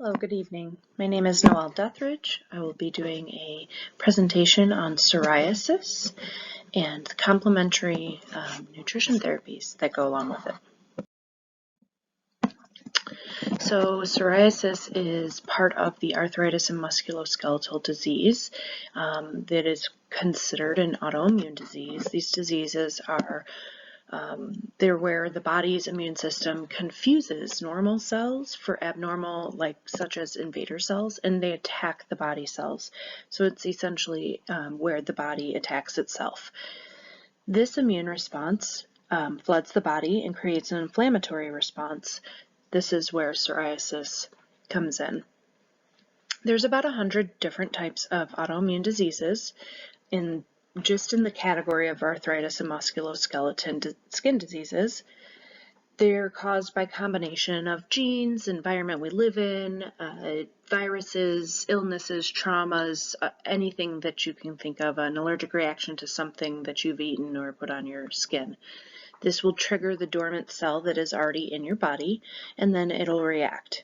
Hello, good evening. My name is Noelle Dethridge. I will be doing a presentation on psoriasis and the complementary nutrition therapies that go along with it. So psoriasis is part of the arthritis and musculoskeletal disease that is considered an autoimmune disease. These diseases are they're where the body's immune system confuses normal cells for abnormal, such as invader cells, and they attack the body cells. So it's essentially where the body attacks itself. This immune response floods the body and creates an inflammatory response. This is where psoriasis comes in. There's about 100 different types of autoimmune diseases just in the category of arthritis and musculoskeletal skin diseases. They're caused by a combination of genes, environment we live in, viruses, illnesses, traumas, anything that you can think of, an allergic reaction to something that you've eaten or put on your skin. This will trigger the dormant cell that is already in your body, and then it'll react.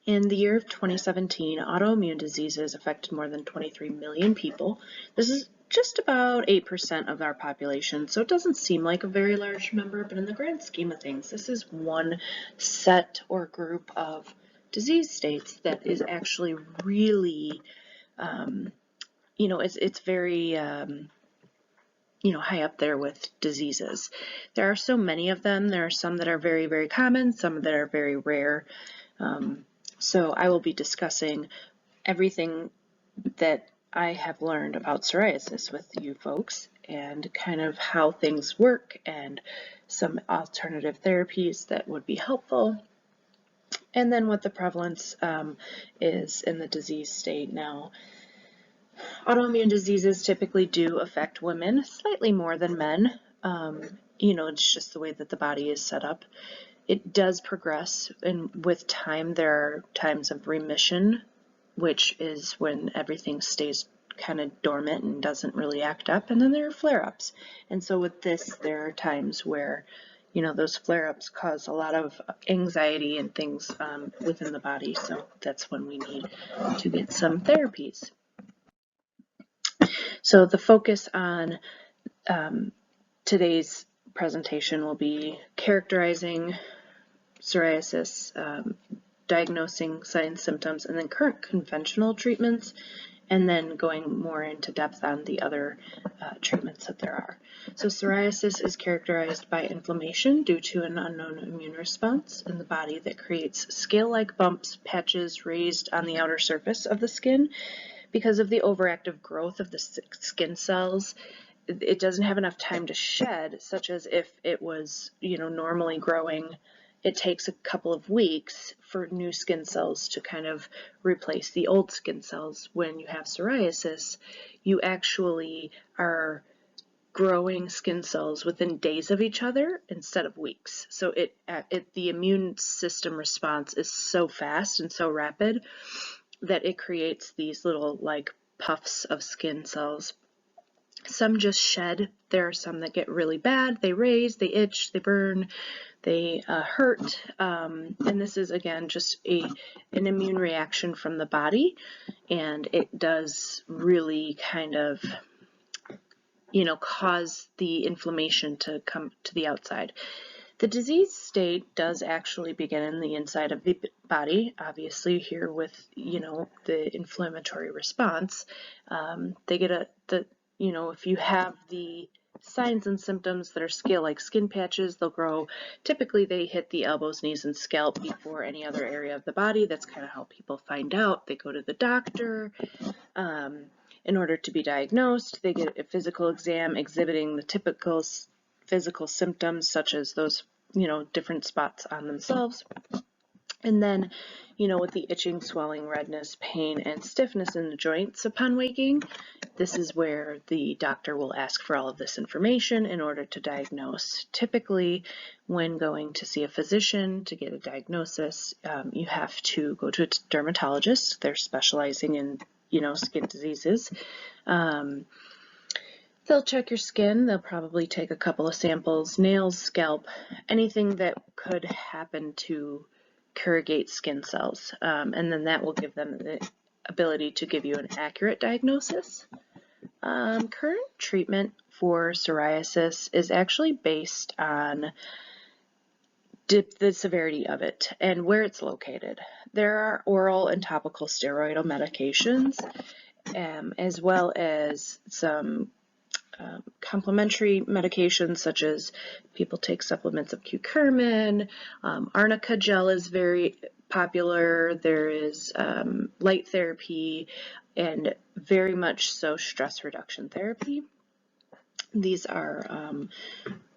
In the year of 2017, autoimmune diseases affected more than 23 million people. This is just about 8% of our population, so it doesn't seem like a very large number, but in the grand scheme of things, this is one set or group of disease states that is actually really, it's very, high up there with diseases. There are so many of them. There are some that are very, very common, some that are very rare. So I will be discussing everything that I have learned about psoriasis with you folks and kind of how things work and some alternative therapies that would be helpful, and then what the prevalence is in the disease state. Now, autoimmune diseases typically do affect women slightly more than men. It's just the way that the body is set up. It does progress, and with time there are times of remission, which is when everything stays kind of dormant and doesn't really act up, and then there are flare-ups. And so with this, there are times where, those flare-ups cause a lot of anxiety and things within the body, so that's when we need to get some therapies. So the focus on today's presentation will be characterizing psoriasis, diagnosing signs, symptoms, and then current conventional treatments, and then going more into depth on the other treatments that there are. So psoriasis is characterized by inflammation due to an unknown immune response in the body that creates scale-like bumps, patches raised on the outer surface of the skin. Because of the overactive growth of the skin cells, it doesn't have enough time to shed, such as if it was, normally growing. It takes a couple of weeks for new skin cells to kind of replace the old skin cells. When you have psoriasis, you actually are growing skin cells within days of each other instead of weeks. So the immune system response is so fast and so rapid that it creates these little puffs of skin cells. Some just shed. There are some that get really bad. They raise, they itch, they burn, they hurt, and this is again just an immune reaction from the body, and it does really kind of cause the inflammation to come to the outside. The disease state does actually begin in the inside of the body, obviously here with the inflammatory response. They get if you have the signs and symptoms that are scale-like skin patches, they'll grow. Typically, they hit the elbows, knees, and scalp before any other area of the body. That's kind of how people find out. They go to the doctor in order to be diagnosed. They get a physical exam exhibiting the typical physical symptoms, such as those, different spots on themselves. And then, with the itching, swelling, redness, pain, and stiffness in the joints upon waking, this is where the doctor will ask for all of this information in order to diagnose. Typically, when going to see a physician to get a diagnosis, you have to go to a dermatologist. They're specializing in, skin diseases. They'll check your skin. They'll probably take a couple of samples, nails, scalp, anything that could happen to corrugate skin cells, and then that will give them the ability to give you an accurate diagnosis. Current treatment for psoriasis is actually based on the severity of it and where it's located. There are oral and topical steroidal medications, as well as some complementary medications, such as people take supplements of curcumin. Arnica gel is very popular. There is light therapy and very much so stress reduction therapy. These are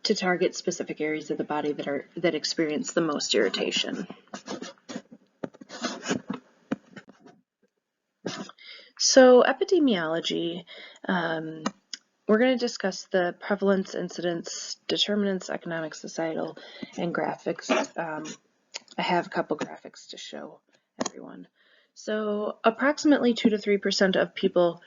to target specific areas of the body that experience the most irritation. So epidemiology, we're going to discuss the prevalence, incidence, determinants, economic, societal, and graphics. I have a couple graphics to show everyone. So approximately 2 to 3% of people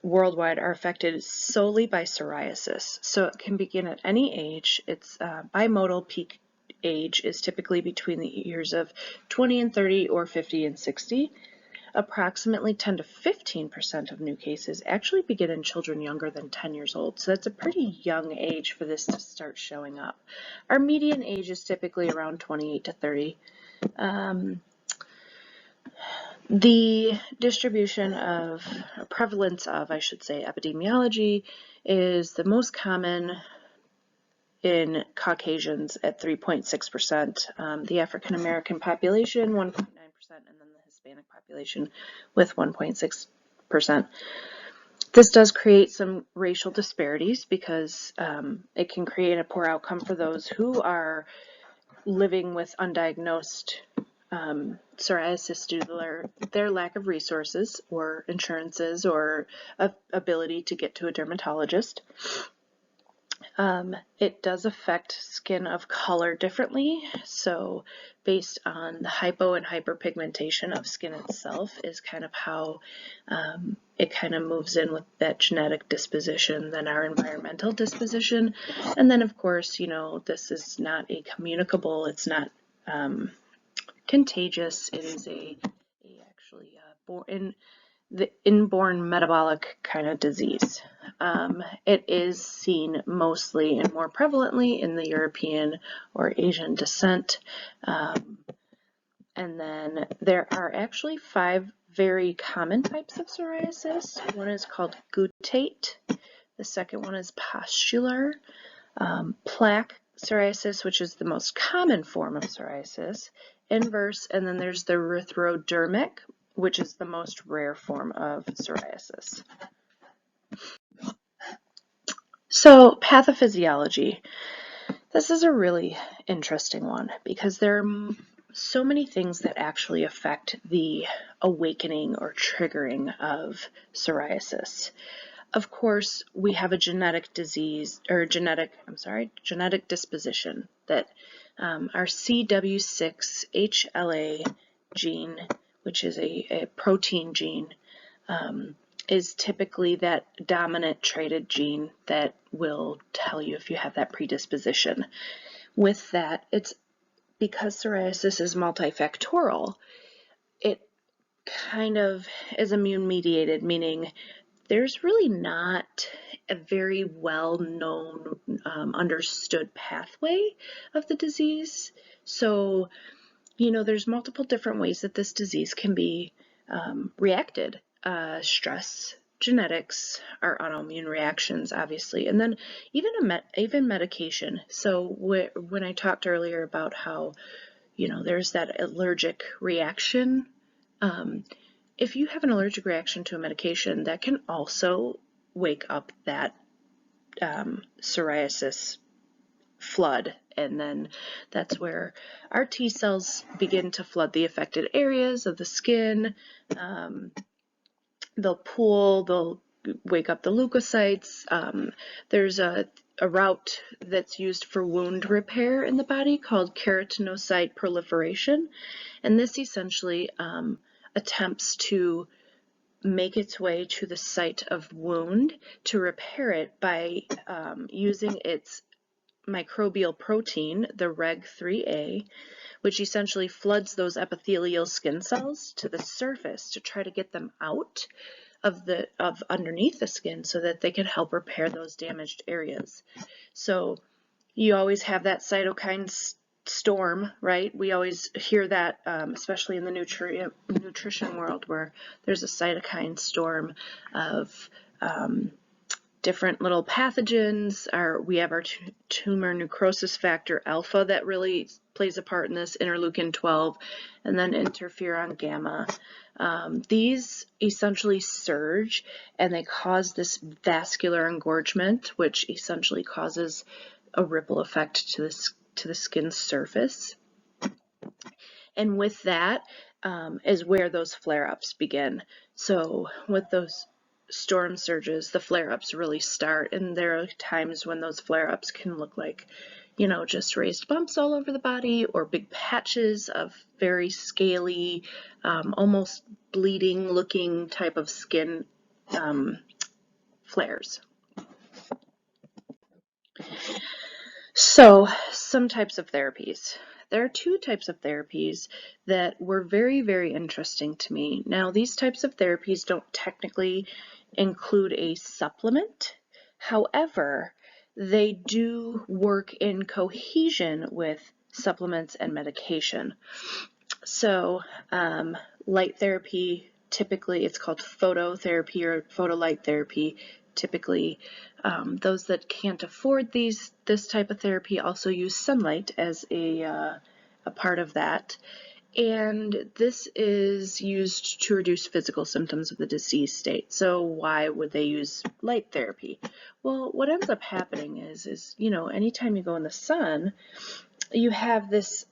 worldwide are affected solely by psoriasis. So it can begin at any age. Its bimodal peak age is typically between the years of 20 and 30 or 50 and 60. Approximately 10 to 15% of new cases actually begin in children younger than 10 years old. So that's a pretty young age for this to start showing up. Our median age is typically around 28 to 30. The distribution of, prevalence of, I should say, epidemiology is the most common in Caucasians at 3.6%, the African American population 1.9%, and then the Hispanic population with 1.6%. This does create some racial disparities because it can create a poor outcome for those who are living with undiagnosed psoriasis due to their lack of resources or insurances or ability to get to a dermatologist. It does affect skin of color differently, so based on the hypo and hyperpigmentation of skin itself is kind of how it kind of moves in with that genetic disposition than our environmental disposition. And then of course, you know, this is not a communicable, it's not contagious, it is actually the inborn metabolic kind of disease. It is seen mostly and more prevalently in the European or Asian descent. And then there are actually 5 very common types of psoriasis. One is called guttate. The second one is pustular. Plaque psoriasis, which is the most common form of psoriasis. Inverse, and then there's the erythrodermic, which is the most rare form of psoriasis. So pathophysiology. This is a really interesting one because there are so many things that actually affect the awakening or triggering of psoriasis. Of course, we have a genetic disease or genetic disposition that our CW6HLA gene, which is a protein gene, is typically that dominant traded gene that will tell you if you have that predisposition. With that, it's because psoriasis is multifactorial, it kind of is immune mediated, meaning there's really not a very well-known, understood pathway of the disease. So, you know, there's multiple different ways that this disease can be reacted. Stress, genetics, our autoimmune reactions, obviously, and then even medication. So when I talked earlier about how, you know, there's that allergic reaction, if you have an allergic reaction to a medication, that can also wake up that psoriasis flood, and then that's where our T cells begin to flood the affected areas of the skin. They'll pool, they'll wake up the leukocytes. There's a route that's used for wound repair in the body called keratinocyte proliferation, and this essentially attempts to make its way to the site of wound to repair it by using its microbial protein, the Reg3A, which essentially floods those epithelial skin cells to the surface to try to get them out of underneath the skin so that they can help repair those damaged areas. So you always have that cytokine storm, right? We always hear that, especially in the nutrition world, where there's a cytokine storm of different little pathogens. We have our tumor necrosis factor alpha that really plays a part in this, interleukin 12, and then interferon gamma. These essentially surge and they cause this vascular engorgement, which essentially causes a ripple effect to the skin surface. And with that is where those flare-ups begin. So with those storm surges, the flare-ups really start, and there are times when those flare-ups can look like, you know, just raised bumps all over the body or big patches of very scaly, almost bleeding looking type of skin flares. So some types of therapies. There are two types of therapies that were very, very interesting to me. Now, these types of therapies don't technically include a supplement. However, they do work in cohesion with supplements and medication. So, light therapy, typically it's called phototherapy or photolight therapy. Typically, those that can't afford this type of therapy also use sunlight as a part of that. And this is used to reduce physical symptoms of the disease state. So why would they use light therapy? Well, what ends up happening is you know, anytime you go in the sun, you have this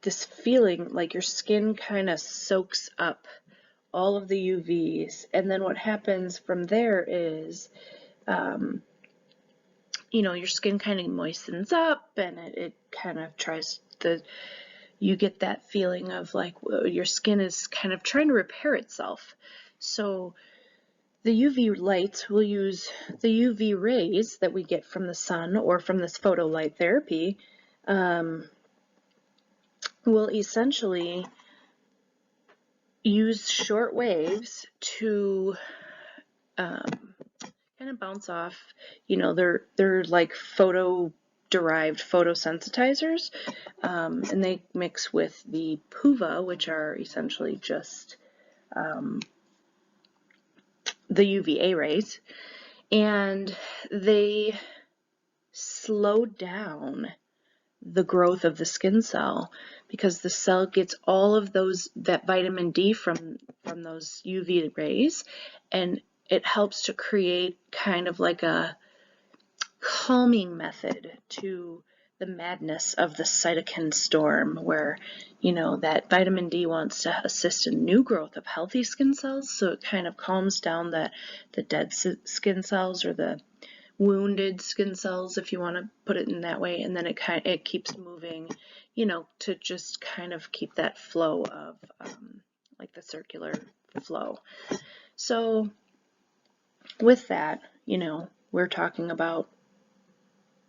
feeling like your skin kind of soaks up all of the UVs, and then what happens from there is, you know, your skin kind of moistens up, and it kind of you get that feeling of like your skin is kind of trying to repair itself. So the UV lights will use the UV rays that we get from the sun or from this photolight therapy, will essentially use short waves to kind of bounce off. You know, they're like derived photosensitizers, and they mix with the PUVA, which are essentially just the UVA rays, and they slow down the growth of the skin cell because the cell gets all of that vitamin D from those UV rays, and it helps to create kind of like a calming method to the madness of the cytokine storm, where, you know, that vitamin D wants to assist in new growth of healthy skin cells, so it kind of calms down the dead skin cells or the wounded skin cells, if you want to put it in that way, and then it keeps moving, you know, to just kind of keep that flow of like the circular flow. So with that, you know, we're talking about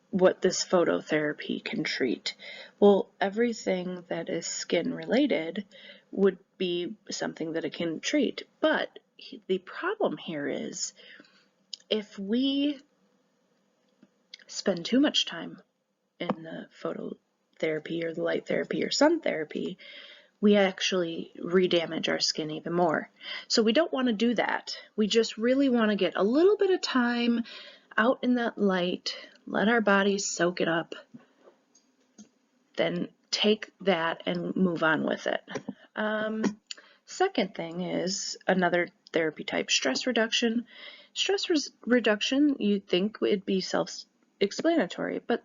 what this phototherapy can treat. Well, everything that is skin related would be something that it can treat, but the problem here is if we spend too much time in the phototherapy or the light therapy or sun therapy, we actually re-damage our skin even more. So we don't want to do that. We just really want to get a little bit of time out in that light, let our bodies soak it up, then take that and move on with it. Second thing is another therapy type, stress reduction. Stress reduction, you'd think would be self-explanatory, but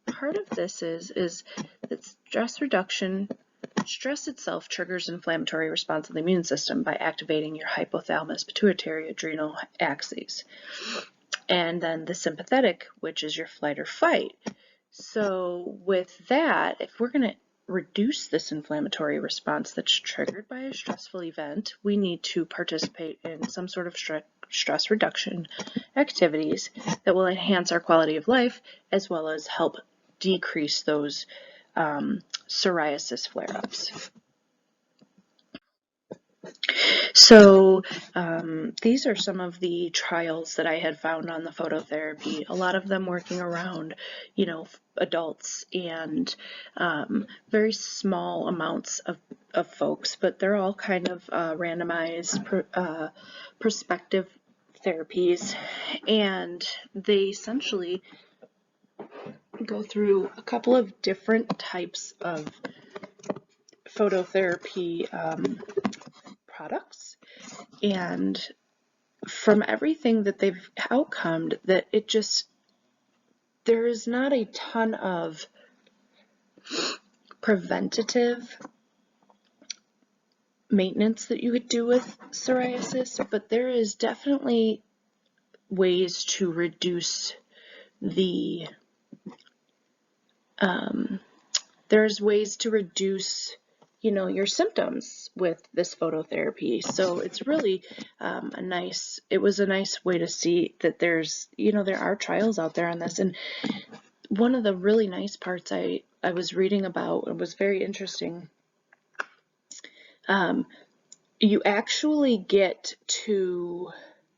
part of this is that stress itself triggers inflammatory response of the immune system by activating your hypothalamus, pituitary, adrenal axes. And then the sympathetic, which is your flight or fight. So with that, if we're going to reduce this inflammatory response that's triggered by a stressful event, we need to participate in some sort of stress reduction activities that will enhance our quality of life as well as help decrease those psoriasis flare-ups. So these are some of the trials that I had found on the phototherapy, a lot of them working around, adults and very small amounts of folks, but they're all kind of randomized prospective therapies, and they essentially go through a couple of different types of phototherapy products, and from everything that they've outcomed, that there is not a ton of preventative maintenance that you could do with psoriasis, but there is definitely ways to reduce your symptoms with this phototherapy. So it's really it was a nice way to see that there are trials out there on this. And one of the really nice parts I was reading about, it was very interesting. You actually get to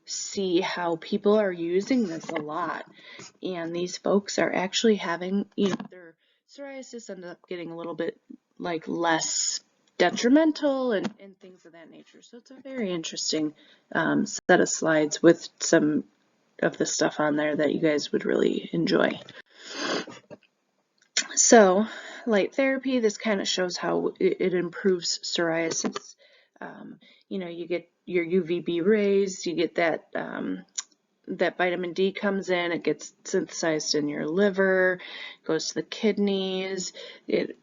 see how people are using this a lot, and these folks are actually having, their psoriasis ended up getting a little bit less detrimental and things of that nature. So it's a very interesting set of slides with some of the stuff on there that you guys would really enjoy. So light therapy, this kind of shows how it improves psoriasis. You get your UVB rays, you get that that vitamin D comes in, it gets synthesized in your liver, goes to the kidneys, it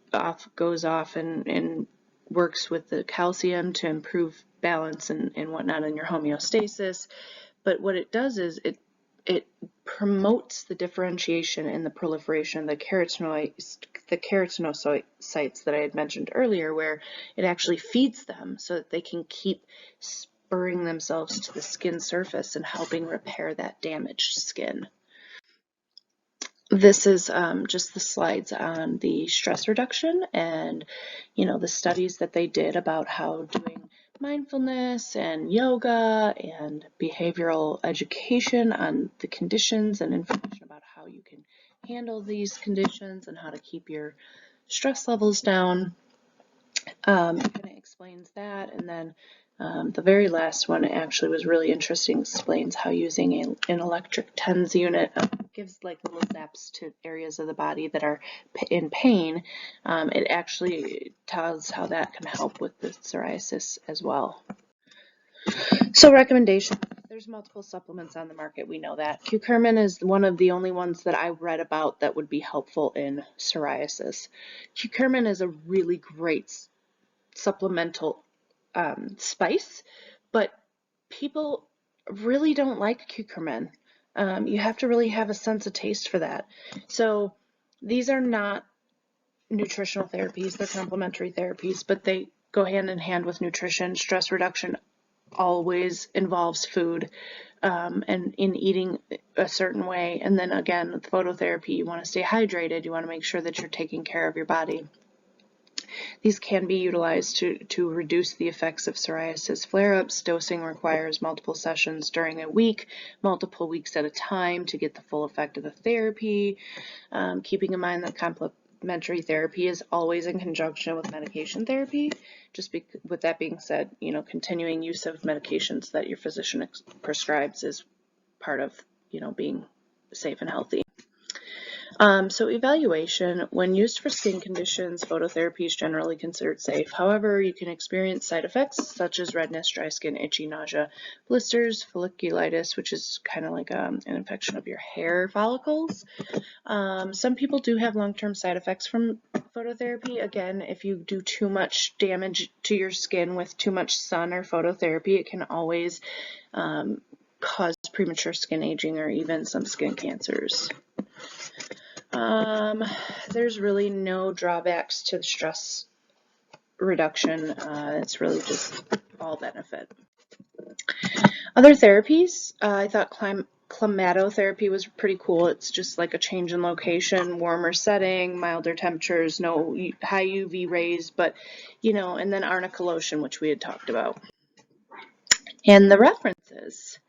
goes off and works with the calcium to improve balance and whatnot in your homeostasis. But what it does is it promotes the differentiation and the proliferation of the keratinocytes that I had mentioned earlier, where it actually feeds them so that they can keep spurring themselves to the skin surface and helping repair that damaged skin. This is just the slides on the stress reduction and, the studies that they did about how doing mindfulness and yoga and behavioral education on the conditions and information about how you can handle these conditions and how to keep your stress levels down. It kind of explains that, and then the very last one actually was really interesting. Explains how using an electric TENS unit gives little zaps to areas of the body that are in pain. It actually tells how that can help with the psoriasis as well. So recommendation. There's multiple supplements on the market. We know that. Curcumin is one of the only ones that I read about that would be helpful in psoriasis. Curcumin is a really great supplemental spice, but people really don't like curcumin. You have to really have a sense of taste for that. So these are not nutritional therapies, they're complementary therapies, but they go hand in hand with nutrition. Stress reduction always involves food and in eating a certain way. And then again, with phototherapy, you want to stay hydrated. You want to make sure that you're taking care of your body. These can be utilized to reduce the effects of psoriasis flare-ups. Dosing requires multiple sessions during a week, multiple weeks at a time to get the full effect of the therapy. Keeping in mind that complementary therapy is always in conjunction with medication therapy. With that being said, continuing use of medications that your physician prescribes is part of, being safe and healthy. So evaluation, when used for skin conditions, phototherapy is generally considered safe. However, you can experience side effects such as redness, dry skin, itchy, nausea, blisters, folliculitis, which is kind of like an infection of your hair follicles. Some people do have long-term side effects from phototherapy. Again, if you do too much damage to your skin with too much sun or phototherapy, it can always cause premature skin aging or even some skin cancers. There's really no drawbacks to the stress reduction. It's really just all benefit. Other therapies, I thought climatotherapy was pretty cool. It's just like a change in location, warmer setting, milder temperatures, no high UV rays, but and then arnica lotion, which we had talked about. And the references.